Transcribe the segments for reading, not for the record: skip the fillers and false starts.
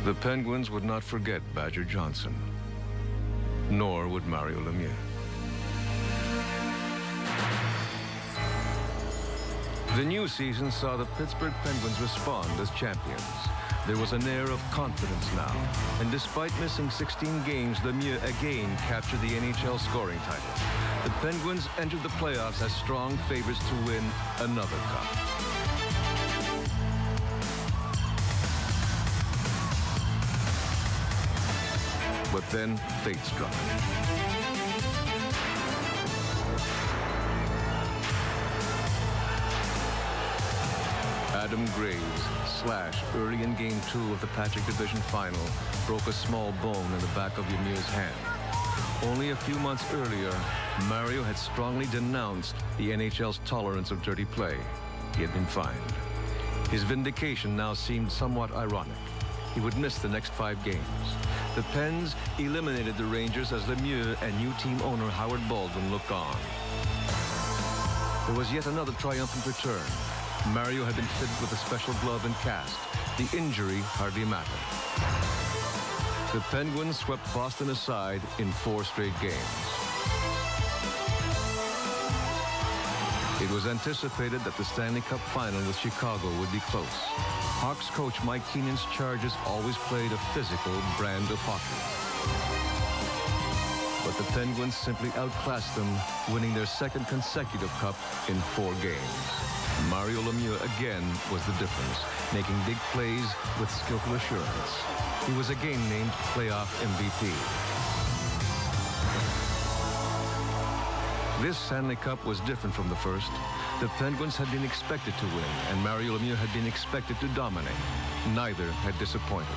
The Penguins would not forget Badger Johnson, nor would Mario Lemieux. The new season saw the Pittsburgh Penguins respond as champions. There was an air of confidence now, and despite missing 16 games, Lemieux again captured the NHL scoring title. The Penguins entered the playoffs as strong favorites to win another cup. But then fate struck. Adam Graves' slash early in Game 2 of the Patrick Division Final broke a small bone in the back of Lemieux's hand. Only a few months earlier, Mario had strongly denounced the NHL's tolerance of dirty play. He had been fined. His vindication now seemed somewhat ironic. He would miss the next 5 games. The Pens eliminated the Rangers as Lemieux and new team owner Howard Baldwin looked on. There was yet another triumphant return. Mario had been fitted with a special glove and cast. The injury hardly mattered. The Penguins swept Boston aside in 4 straight games. It was anticipated that the Stanley Cup final with Chicago would be close. Hawks coach Mike Keenan's Chargers always played a physical brand of hockey. But the Penguins simply outclassed them, winning their second consecutive cup in 4 games. Mario Lemieux again was the difference, making big plays with skillful assurance. He was again named playoff MVP. This Stanley Cup was different from the first. The Penguins had been expected to win, and Mario Lemieux had been expected to dominate. Neither had disappointed.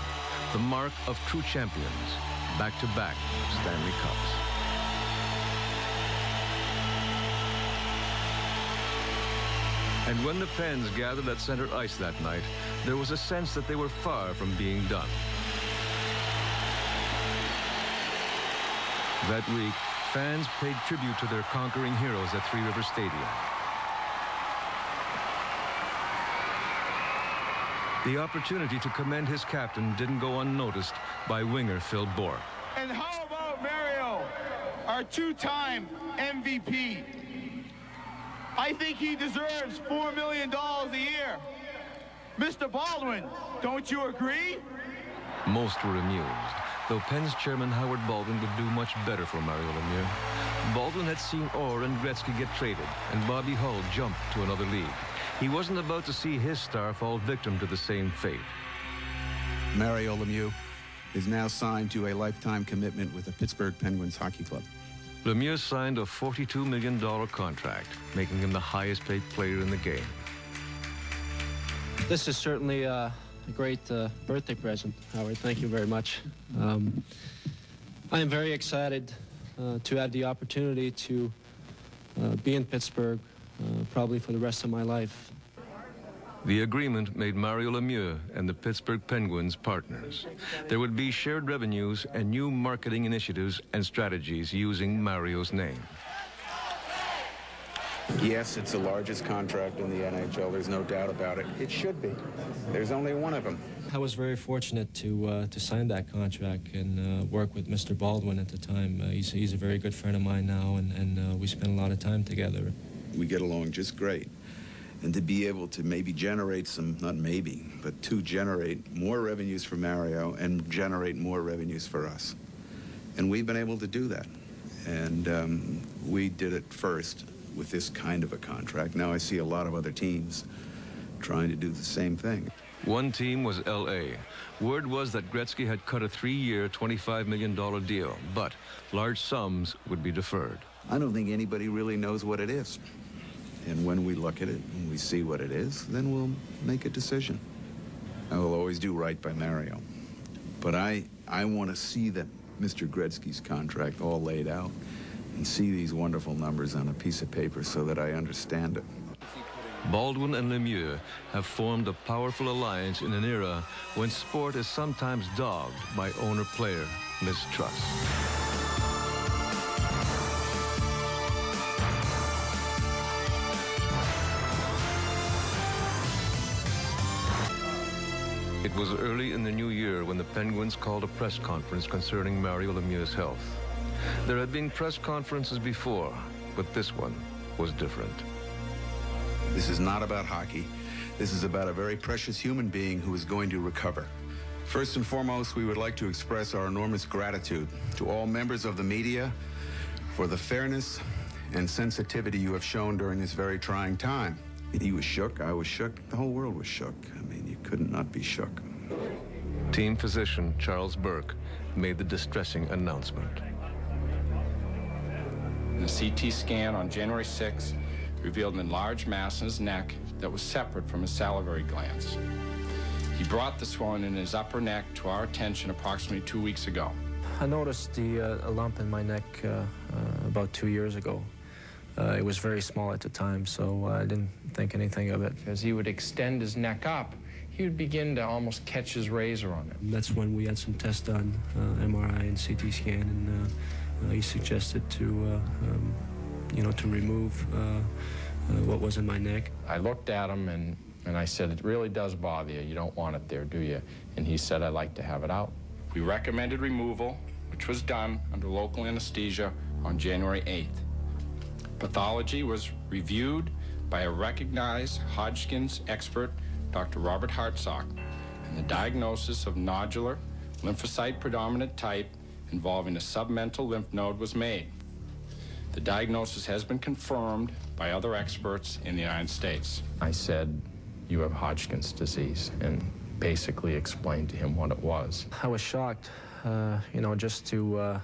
The mark of true champions, back-to-back Stanley Cups. And when the Pens gathered at center ice that night, there was a sense that they were far from being done. That week, fans paid tribute to their conquering heroes at Three Rivers Stadium. The opportunity to commend his captain didn't go unnoticed by winger Phil Bourque. And how about Mario, our 2-time MVP? I think he deserves $4 million a year. Mr. Baldwin, don't you agree? Most were amused, though Pens chairman Howard Baldwin would do much better for Mario Lemieux. Baldwin had seen Orr and Gretzky get traded, and Bobby Hull jump to another league. He wasn't about to see his star fall victim to the same fate. Mario Lemieux is now signed to a lifetime commitment with the Pittsburgh Penguins Hockey Club. Lemieux signed a $42 million contract, making him the highest paid player in the game. This is certainly a great birthday present, Howard. Thank you very much. I am very excited to have the opportunity to be in Pittsburgh probably for the rest of my life. The agreement made Mario Lemieux and the Pittsburgh Penguins partners. There would be shared revenues and new marketing initiatives and strategies using Mario's name. Yes, it's the largest contract in the NHL. There's no doubt about it. It should be. There's only one of them. I was very fortunate to sign that contract and work with Mr. Baldwin at the time. He's a very good friend of mine now, and we spent a lot of time together. We get along just great. And to be able to maybe generate some, not maybe, but to generate more revenues for Mario and generate more revenues for us. And we've been able to do that. And we did it first with this kind of a contract. Now I see a lot of other teams trying to do the same thing. One team was L.A. Word was that Gretzky had cut a 3-year, $25 million deal, but large sums would be deferred. I don't think anybody really knows what it is. And when we look at it and we see what it is, then we'll make a decision. I will always do right by Mario. But I want to see Mr. Gretzky's contract all laid out and see these wonderful numbers on a piece of paper so that I understand it. Baldwin and Lemieux have formed a powerful alliance in an era when sport is sometimes dogged by owner-player mistrust. It was early in the new year when the Penguins called a press conference concerning Mario Lemieux's health. There had been press conferences before, but this one was different. This is not about hockey. This is about a very precious human being who is going to recover. First and foremost, we would like to express our enormous gratitude to all members of the media for the fairness and sensitivity you have shown during this very trying time. He was shook, I was shook, the whole world was shook. I mean, you couldn't not be shook. Team physician Charles Burke made the distressing announcement. The CT scan on January 6th revealed an enlarged mass in his neck that was separate from his salivary glands. He brought the swelling in his upper neck to our attention approximately 2 weeks ago. I noticed a lump in my neck about 2 years ago. It was very small at the time, so I didn't think anything of it. As he would extend his neck up, he would begin to almost catch his razor on it. That's when we had some tests done, MRI and CT scan, and he suggested to remove what was in my neck. I looked at him and I said, "It really does bother you. You don't want it there, do you?" And he said, "I'd like to have it out." We recommended removal, which was done under local anesthesia on January 8th. Pathology was reviewed by a recognized Hodgkin's expert, Dr. Robert Hartsock, and the diagnosis of nodular lymphocyte predominant type involving a submental lymph node was made. The diagnosis has been confirmed by other experts in the United States. I said, "You have Hodgkin's disease," and basically explained to him what it was. I was shocked, just to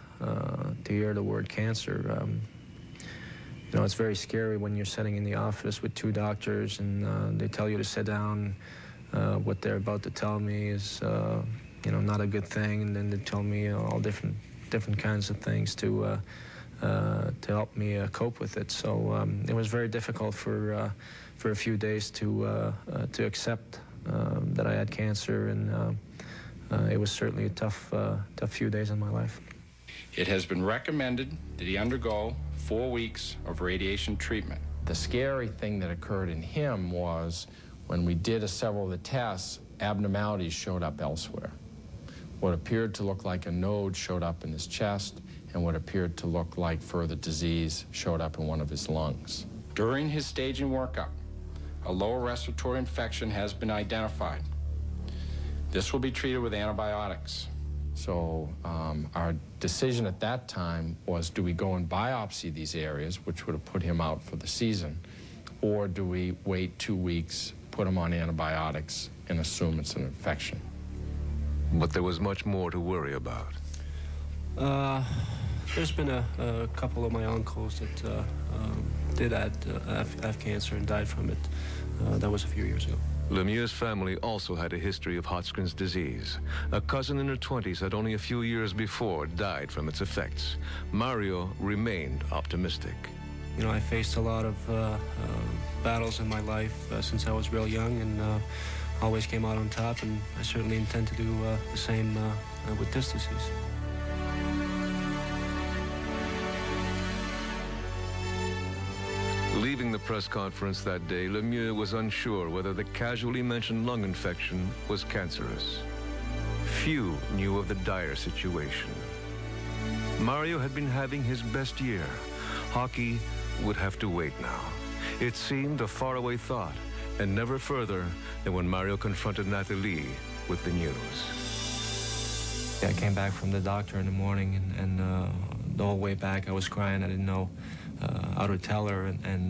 hear the word cancer. It's very scary when you're sitting in the office with two doctors and they tell you to sit down. What they're about to tell me is, not a good thing, and then they tell me all different kinds of things to help me cope with it. So it was very difficult for a few days to accept that I had cancer, and it was certainly a tough few days in my life. It has been recommended that he undergo 4 weeks of radiation treatment. The scary thing that occurred in him was when we did several of the tests, abnormalities showed up elsewhere. What appeared to look like a node showed up in his chest, and what appeared to look like further disease showed up in one of his lungs. During his staging workup, a lower respiratory infection has been identified. This will be treated with antibiotics. So our decision at that time was, do we go and biopsy these areas, which would have put him out for the season, or do we wait 2 weeks, put him on antibiotics, and assume it's an infection? But there was much more to worry about. There's been a couple of my uncles that did have cancer and died from it. That was a few years ago. Lemieux's family also had a history of Hodgkin's disease. A cousin in her 20s had only a few years before died from its effects. Mario remained optimistic. I faced a lot of battles in my life since I was real young, and always came out on top, and I certainly intend to do the same with this disease. Leaving the press conference that day, Lemieux was unsure whether the casually mentioned lung infection was cancerous. Few knew of the dire situation. Mario had been having his best year. Hockey would have to wait now. It seemed a faraway thought, and never further than when Mario confronted Nathalie with the news. I came back from the doctor in the morning, and the whole way back I was crying. I didn't know how to tell her, and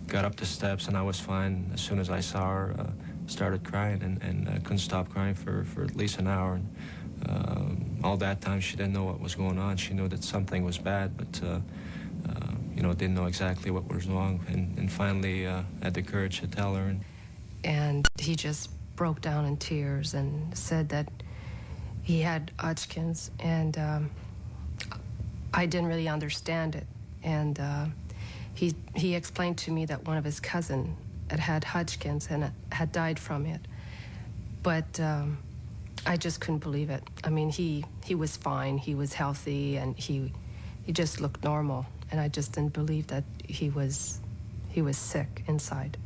got up the steps, and I was fine. As soon as I saw her, started crying, and I couldn't stop crying for at least an hour. And all that time she didn't know what was going on. She knew that something was bad, but didn't know exactly what was wrong, and finally had the courage to tell her. And he just broke down in tears and said that he had Hodgkin's, and I didn't really understand it. And he explained to me that one of his cousins had Hodgkin's and had died from it. But I just couldn't believe it. I mean, he was fine, he was healthy, and he just looked normal. And I just didn't believe that he was sick inside.